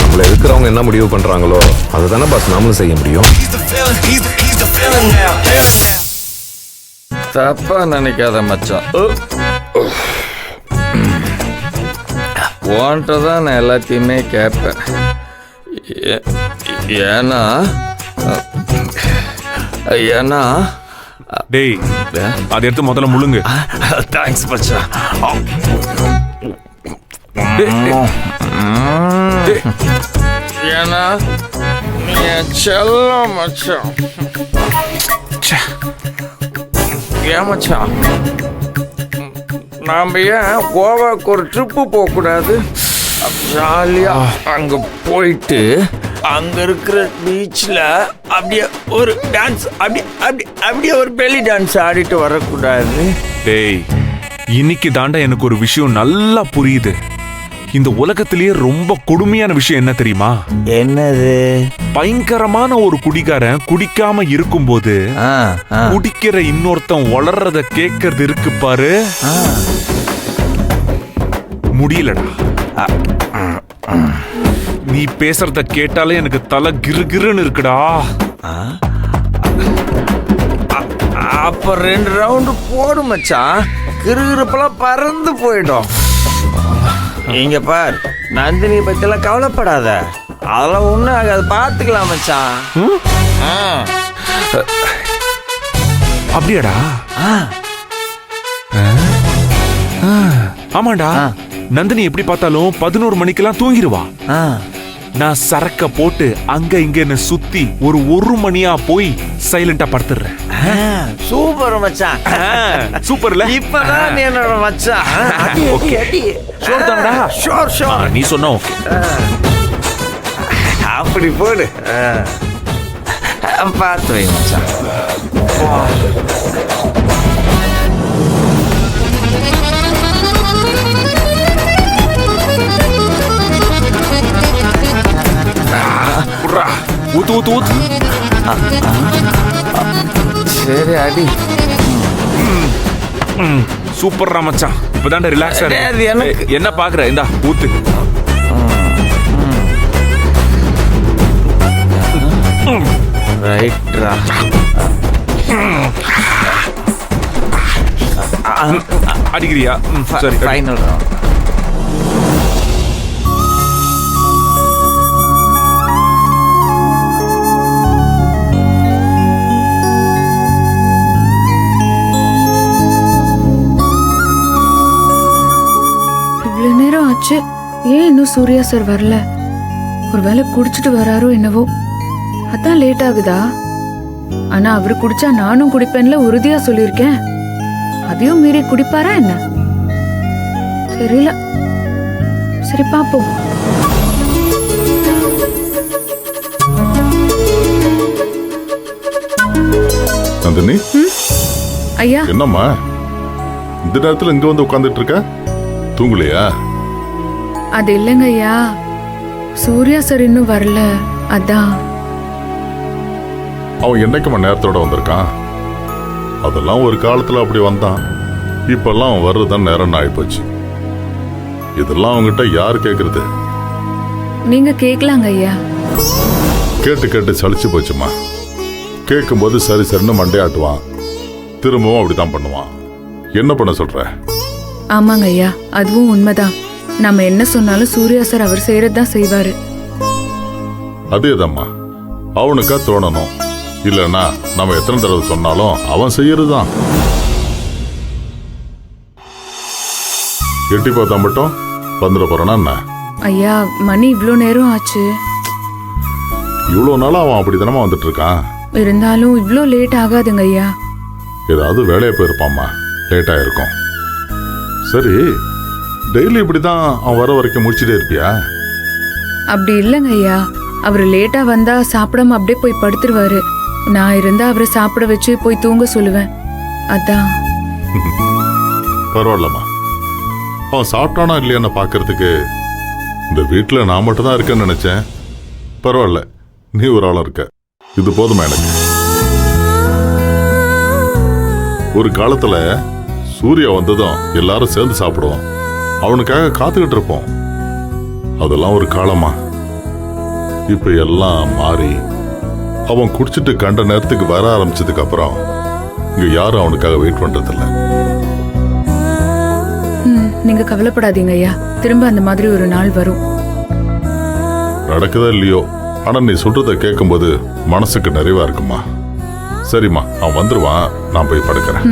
நம்மள இருக்கிறவங்க என்ன முடிவு பண்றாங்களோ அதுதானே பாஸ் நாமளும் செய்ய முடியும். தப்பா நினைக்காத மச்சான். உன்கிட்ட தான் நான் எல்லாத்தையுமே கேட்பேன். ஏன்னா டேய் அதை எடுத்து முதல்ல முழுங்கு. தேங்க்ஸ் மச்சான். ஏன்னா நீ செல்லம் மச்சான். ஏன் மச்சான் நாம ஏன் கோவாக்கு ஒரு ட்ரிப்பு போகக்கூடாது? ஜாலியா அங்க போயிட்டு அங்க இருக்கிற பீச்ல அப்படியே ஒரு டான்ஸ் அப்படியே ஒரு பெலி டான்ஸ் ஆடிட்டு வரக்கூடாது? டேய் இன்னைக்கு தாண்டா எனக்கு ஒரு விஷயம் நல்லா புரியுது. இந்த உலகத்திலேயே ரொம்ப கொடுமையான விஷயம் என்ன தெரியுமா? என்னது? பயங்கரமான ஒரு குடிகாரன் குடிக்காம இருக்கும்போது குடிக்கிற இன்னொருத்தன் வளர்றத கேட்கறது இருக்கு பாரு, முடியலடா. நீ பேசுறத கேட்டாலே எனக்கு தலை கிருகிருன்னு இருக்குடா. அப்ப 2 ரவுண்டு போடு மச்சான், கிருகிருப்பெல்லாம் பறந்து போயிடும். இங்க பார், நந்தினி பத்திலாம் கவலைப்படாத, அதெல்லாம் ஒண்ணும் ஆகாது, பாத்துக்கலாம் மச்சான். அப்படியாடா? ஆமாண்டா, நந்தினி எப்படி பார்த்தாலும் 11 மணிக்கெல்லாம் தூங்கிடுவா. நான் சரக்க போட்டு அங்க இங்க சுத்தி ஒரு மணியா போய் சைலண்டா படுத்துறேன். சூப்பர் மச்சான், சூப்பர்ல. இப்பதான் நீ என்னோட மச்சான். ஷோர் தான்டா. ஷோர் நீ சொன்னா ஓகே. அப்படி போடு, பார்த்து வை மச்சான். ஊத்து ஊத்து ஊத்து. சரி அடி. சூப்பர்ரா மச்சான், இப்பதான்டா ரிலாக்ஸா இருக்கு. என்ன பாக்குற? இந்தா ஊத்து. ரைட்ரா. அடிக்கிறியா? சரி, ஃபைனல் ரவுண்ட். ஏன் இன்னும் சூர்யா சார் வரல? ஒருவேளை குடிச்சிட்டு வராரோ என்னவோ, அதான் லேட் ஆகுதா? ஆனா அவரு குடிச்சா நானும் குடிப்பேன்ல உறுதியா சொல்லியிருக்கேன். அதையும் மீறி குடிப்பாரா என்ன தெரியல. சரி பாப்போம். நந்தினி, ஐயா. என்னம்மா இந்த நேரத்துல இங்க வந்து உட்கார்ந்துட்டு இருக்க? தூங்கலையா? அது இல்லைங்க ஐயா, சூர்யா சார் இன்னும் வரல, அதான். அவன் என்னைக்குமா நேரத்தோட வந்திருக்கான்? அதெல்லாம் ஒரு காலத்துல அப்படி வந்தான், இப்பெல்லாம் அவன் வர்றதுதான் நேரம் ஆயிப்போச்சு. இதெல்லாம் அவங்ககிட்ட யார் கேக்குறது? நீங்க கேட்கலாங்க ஐயா. கேட்டு கேட்டு சலிச்சு போச்சுமா. கேட்கும்போது சரி சரின்னு மண்டையாட்டுவான், திரும்பவும் அப்படித்தான் பண்ணுவான். என்ன பண்ண சொல்ற? ஆமாங்க ஐயா, அதுவும் உண்மைதான். நம்ம என்ன சொன்னாலும் சூர்யா சார் அவர் செய்யறதுதான் செய்வாரு. அதேதாம்மா, அவனுக்கா தோணணும். இல்லைன்னா நம்ம எத்தனை தடவை சொன்னாலும் அவன் செய்யறதுதான். எட்டி பார்த்தா மட்டும் வந்துட போறானா என்ன? ஐயா, மணி இவ்ளோ நேரம் ஆச்சு. இவ்வளவு நாளா அவன் அப்படித்தானமா வந்துட்டு இருக்கான். இருந்தாலும் இவ்ளோ லேட் ஆகாதுங்க ஐயா. ஏதாவது வேலையை போயிருப்பாம்மா, லேட் ஆயிருக்கும். சரி, டெய்லி இப்படிதான் அவன் வர வரைக்கும் முடிச்சுட்டே இருப்பியா? அப்படி இல்லைங்க ஐயா, அவரு லேட்டா வந்தா சாப்பிடாம அப்படியே போய் படுத்துருவாரு. நான் இருந்தா அவரை சாப்பிட வச்சு போய் தூங்க சொல்லுவேன், அதான். பரவாயில்லம்மா, அவன் சாப்பிட்டானா இல்லையான்னு பாக்குறதுக்கு இந்த வீட்டுல நான் மட்டும் தான் இருக்கேன்னு நினைச்சேன். பரவாயில்ல, நீ ஒரு ஆளா இருக்க, இது போதுமா எனக்கு. ஒரு காலத்துல சூர்யா வந்ததும் எல்லாரும் சேர்ந்து சாப்பிடுவோம். அவனுக்காக காத்துக்கிட்டு இருப்போம். அதெல்லாம் ஒரு காலமா. இப்ப எல்லாம் மாறி அவன் குடிச்சிட்டு கண்ட நேரத்துக்கு வர ஆரம்பிச்சதுக்கு அப்புறம் இங்க யாரும் அவனுக்காக வெயிட் பண்றதில்ல. நீங்க கவலைப்படாதீங்க ஐயா, திரும்ப அந்த மாதிரி ஒரு நாள் வரும். நடக்குதா இல்லையோ, ஆனா நீ சொல்றத கேட்கும்போது மனசுக்கு நிறைவா இருக்குமா. சரிம்மா, அவன் வந்துருவான், நான் போய் படுக்கிறேன்.